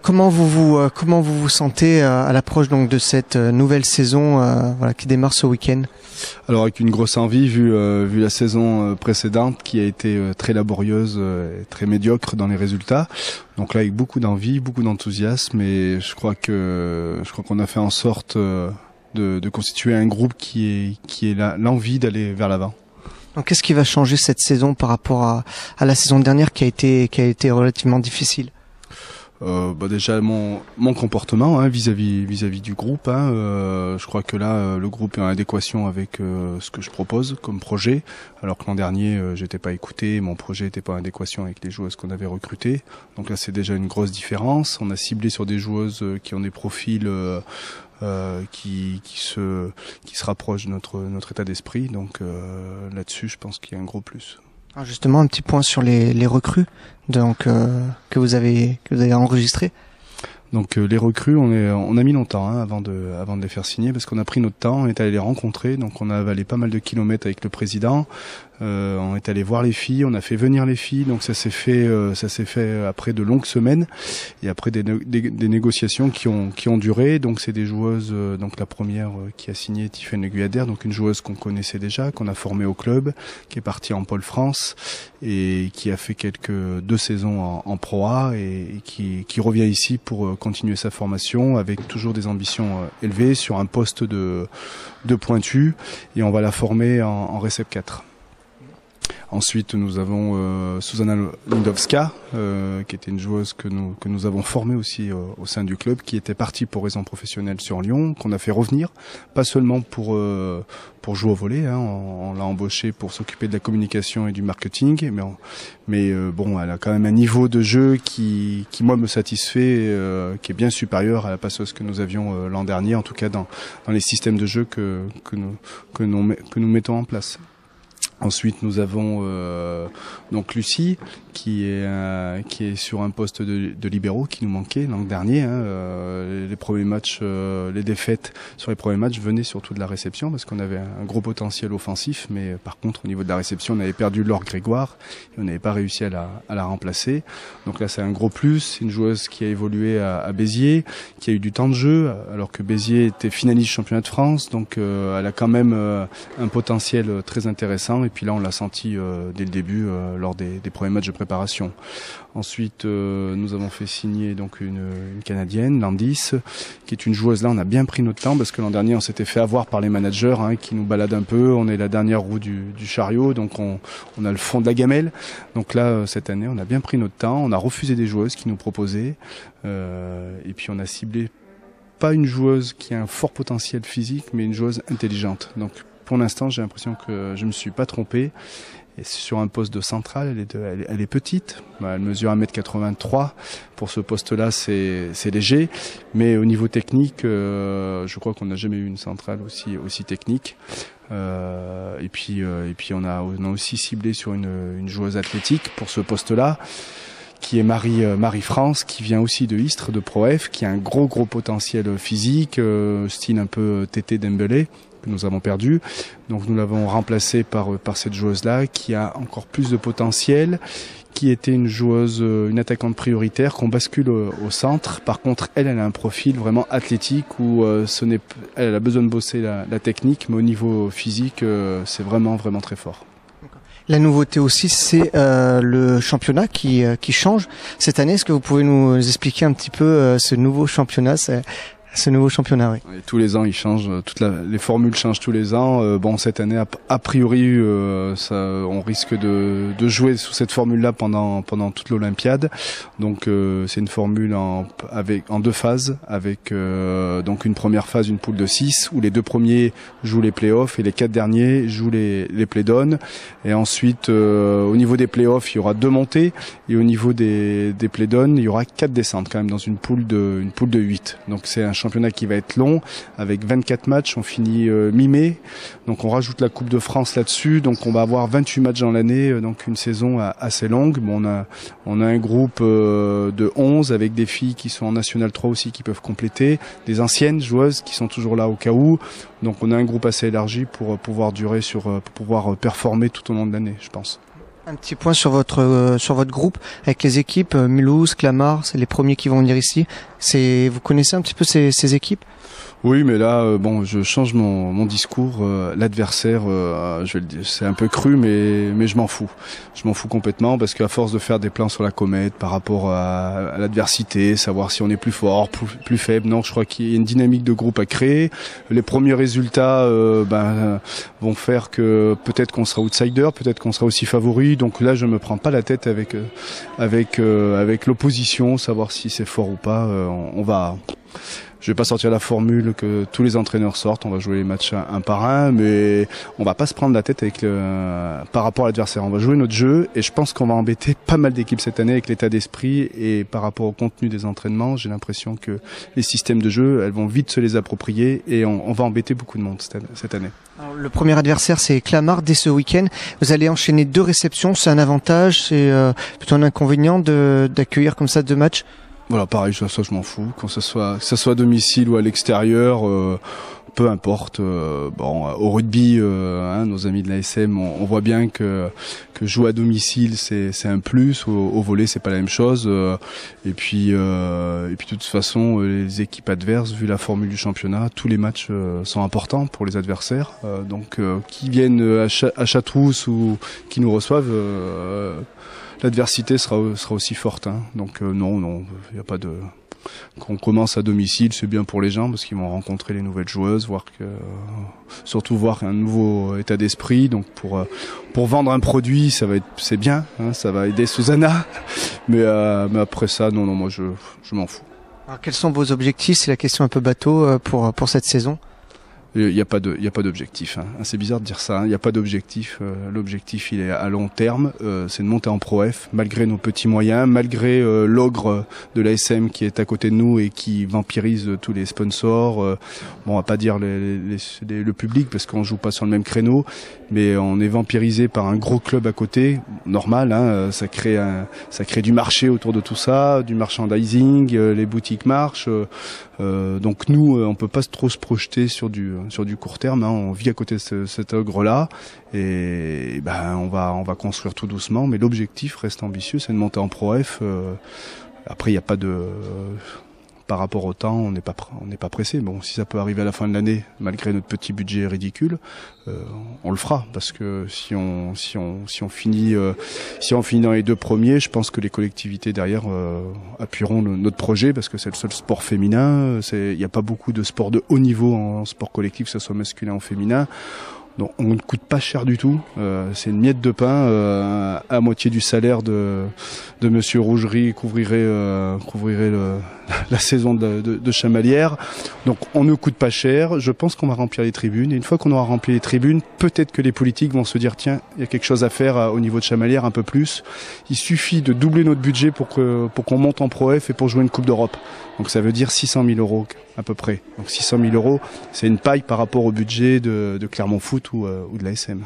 Comment vous sentez à l'approche donc de cette nouvelle saison qui démarre ce week-end? Alors avec une grosse envie vu la saison précédente qui a été très laborieuse et très médiocre dans les résultats. Donc là avec beaucoup d'envie, beaucoup d'enthousiasme, et je crois qu'on a fait en sorte de constituer un groupe qui est l'envie d'aller vers l'avant. Donc qu'est-ce qui va changer cette saison par rapport à la saison dernière qui a été relativement difficile? Déjà mon comportement vis-à-vis du groupe. Je crois que là le groupe est en adéquation avec ce que je propose comme projet, alors que l'an dernier j'étais pas écouté, mon projet était pas en adéquation avec les joueuses qu'on avait recrutées. Donc là c'est déjà une grosse différence. On a ciblé sur des joueuses qui ont des profils qui se rapprochent de notre état d'esprit. Donc là-dessus je pense qu'il y a un gros plus. Alors justement, un petit point sur les recrues que vous avez enregistrées. Donc les recrues, on a mis longtemps avant de les faire signer, parce qu'on a pris notre temps, on est allé les rencontrer, donc on a avalé pas mal de kilomètres avec le président. On est allé voir les filles, on a fait venir les filles, donc ça s'est fait après de longues semaines et après des négociations qui ont duré. Donc c'est des joueuses, donc la première qui a signé, Tiffaine Guyader, donc une joueuse qu'on connaissait déjà, qu'on a formée au club, qui est partie en Pôle France et qui a fait 2 saisons en Pro A et qui revient ici pour continuer sa formation avec toujours des ambitions élevées sur un poste de pointu, et on va la former en Récep 4. Ensuite, nous avons Susanna Lindowska, qui était une joueuse que nous avons formée aussi au sein du club, qui était partie pour raison professionnelle sur Lyon, qu'on a fait revenir, pas seulement pour jouer au volley, on l'a embauchée pour s'occuper de la communication et du marketing, mais bon, elle a quand même un niveau de jeu qui moi me satisfait, qui est bien supérieur à la passeuse que nous avions l'an dernier, en tout cas dans les systèmes de jeu que nous mettons en place. Ensuite, nous avons donc Lucie qui est sur un poste de libéraux qui nous manquait l'an dernier. Les premiers matchs, les défaites sur les premiers matchs venaient surtout de la réception, parce qu'on avait un gros potentiel offensif, mais par contre au niveau de la réception, on avait perdu Laure Grégoire et on n'avait pas réussi à la remplacer. Donc là, c'est un gros plus. C'est une joueuse qui a évolué à Béziers, qui a eu du temps de jeu, alors que Béziers était finaliste championnat de France. Donc elle a quand même un potentiel très intéressant. Et puis là, on l'a senti dès le début lors des premiers matchs de préparation. Ensuite, nous avons fait signer donc une Canadienne, Landis, qui est une joueuse. Là, on a bien pris notre temps, parce que l'an dernier, on s'était fait avoir par les managers qui nous baladent un peu. On est la dernière roue du chariot, donc on a le fond de la gamelle. Donc là, cette année, on a bien pris notre temps. On a refusé des joueuses qui nous proposaient, et puis on a ciblé pas une joueuse qui a un fort potentiel physique, mais une joueuse intelligente. Donc pour l'instant, j'ai l'impression que je me suis pas trompé. Et sur un poste de centrale, elle est petite. Elle mesure 1m83. Pour ce poste-là, c'est léger. Mais au niveau technique, je crois qu'on n'a jamais eu une centrale aussi technique. Et puis on a aussi ciblé sur une joueuse athlétique pour ce poste-là, qui est Marie-France, qui vient aussi de Istres, de ProF, qui a un gros potentiel physique, style un peu Tété Dembélé, que nous avons perdu. Donc nous l'avons remplacée par cette joueuse-là, qui a encore plus de potentiel, qui était une joueuse, une attaquante prioritaire, qu'on bascule au centre. Par contre, elle a un profil vraiment athlétique, où elle a besoin de bosser la technique, mais au niveau physique, c'est vraiment très fort. La nouveauté aussi, c'est le championnat qui change cette année. Est-ce que vous pouvez nous expliquer un petit peu ce nouveau championnat, oui. Et tous les ans, il change. Les formules changent tous les ans. Bon, cette année, a priori, on risque de jouer sous cette formule-là pendant toute l'Olympiade. Donc, c'est une formule en 2 phases, avec donc une première phase, une poule de 6, où les 2 premiers jouent les play-offs et les 4 derniers jouent les play-downs. Et ensuite, au niveau des play-offs, il y aura 2 montées, et au niveau des play-downs, il y aura 4 descentes quand même dans une poule de 8. Donc, c'est un championnat qui va être long, avec 24 matchs. On finit mi-mai, donc on rajoute la Coupe de France là-dessus, donc on va avoir 28 matchs dans l'année, donc une saison assez longue. Bon, on a un groupe de 11 avec des filles qui sont en National 3 aussi, qui peuvent compléter, des anciennes joueuses qui sont toujours là au cas où. Donc on a un groupe assez élargi pour pouvoir performer tout au long de l'année, je pense. Un petit point sur votre groupe avec les équipes Mulhouse, Clamart, c'est les premiers qui vont venir ici. Vous connaissez un petit peu ces équipes? Oui, mais là, bon, je change mon discours. L'adversaire, je vais le dire, c'est un peu cru, mais je m'en fous. Je m'en fous complètement parce qu'à force de faire des plans sur la comète par rapport à l'adversité, savoir si on est plus fort, plus faible, non, je crois qu'il y a une dynamique de groupe à créer. Les premiers résultats vont faire que peut-être qu'on sera outsider, peut-être qu'on sera aussi favori. Donc là, je me prends pas la tête avec l'opposition, savoir si c'est fort ou pas. Je vais pas sortir la formule que tous les entraîneurs sortent. On va jouer les matchs un par un, mais on va pas se prendre la tête par rapport à l'adversaire. On va jouer notre jeu et je pense qu'on va embêter pas mal d'équipes cette année avec l'état d'esprit et par rapport au contenu des entraînements. J'ai l'impression que les systèmes de jeu, elles vont vite se les approprier et on va embêter beaucoup de monde cette année. Alors, le premier adversaire, c'est Clamart dès ce week-end. Vous allez enchaîner 2 réceptions. C'est un avantage, c'est plutôt un inconvénient d'accueillir comme ça 2 matchs? Voilà, pareil, ça je m'en fous. Que ce soit à domicile ou à l'extérieur, peu importe. Au rugby, nos amis de l'ASM, on voit bien que jouer à domicile c'est un plus. Au volley, c'est pas la même chose. Et puis de toute façon, les équipes adverses, vu la formule du championnat, tous les matchs sont importants pour les adversaires. Donc, qui viennent à Châteaurousse ou qui nous reçoivent. L'adversité sera aussi forte, hein. Donc non, il y a pas de. Qu'on commence à domicile, c'est bien pour les gens parce qu'ils vont rencontrer les nouvelles joueuses, surtout voir un nouveau état d'esprit. Donc pour vendre un produit, c'est bien, hein, ça va aider Susanna. Mais après ça, non, moi je m'en fous. Alors quels sont vos objectifs? C'est la question un peu bateau pour cette saison. Il y a pas d'objectif, hein. C'est bizarre de dire ça, hein. Il n'y a pas d'objectif. L'objectif, il est à long terme. C'est de monter en Pro F, malgré nos petits moyens, malgré l'ogre de l'ASM qui est à côté de nous et qui vampirise tous les sponsors. On va pas dire le public parce qu'on joue pas sur le même créneau, mais on est vampirisé par un gros club à côté. Normal, hein. Ça crée du marché autour de tout ça, du merchandising. Les boutiques marchent. Donc nous, on peut pas trop se projeter sur du court terme, hein. On vit à côté de cet ogre-là et on va construire tout doucement, mais l'objectif reste ambitieux, c'est de monter en Pro F. Après, il n'y a pas de... Par rapport au temps, on n'est pas pressé. Bon, si ça peut arriver à la fin de l'année, malgré notre petit budget ridicule, on le fera parce que si on finit dans les 2 premiers, je pense que les collectivités derrière appuieront notre projet parce que c'est le seul sport féminin. Il n'y a pas beaucoup de sports de haut niveau en sport collectif, que ce soit masculin ou féminin. Donc on ne coûte pas cher du tout. C'est une miette de pain à moitié du salaire de Monsieur Rougerie couvrirait la saison de Chamalières. Donc on ne coûte pas cher. Je pense qu'on va remplir les tribunes. Et une fois qu'on aura rempli les tribunes, peut-être que les politiques vont se dire tiens, il y a quelque chose à faire au niveau de Chamalières un peu plus. Il suffit de doubler notre budget pour qu'on monte en Pro F et pour jouer une Coupe d'Europe. Donc ça veut dire 600 000 € à peu près. Donc 600 000 €, c'est une paille par rapport au budget de Clermont Foot ou de l'ASM.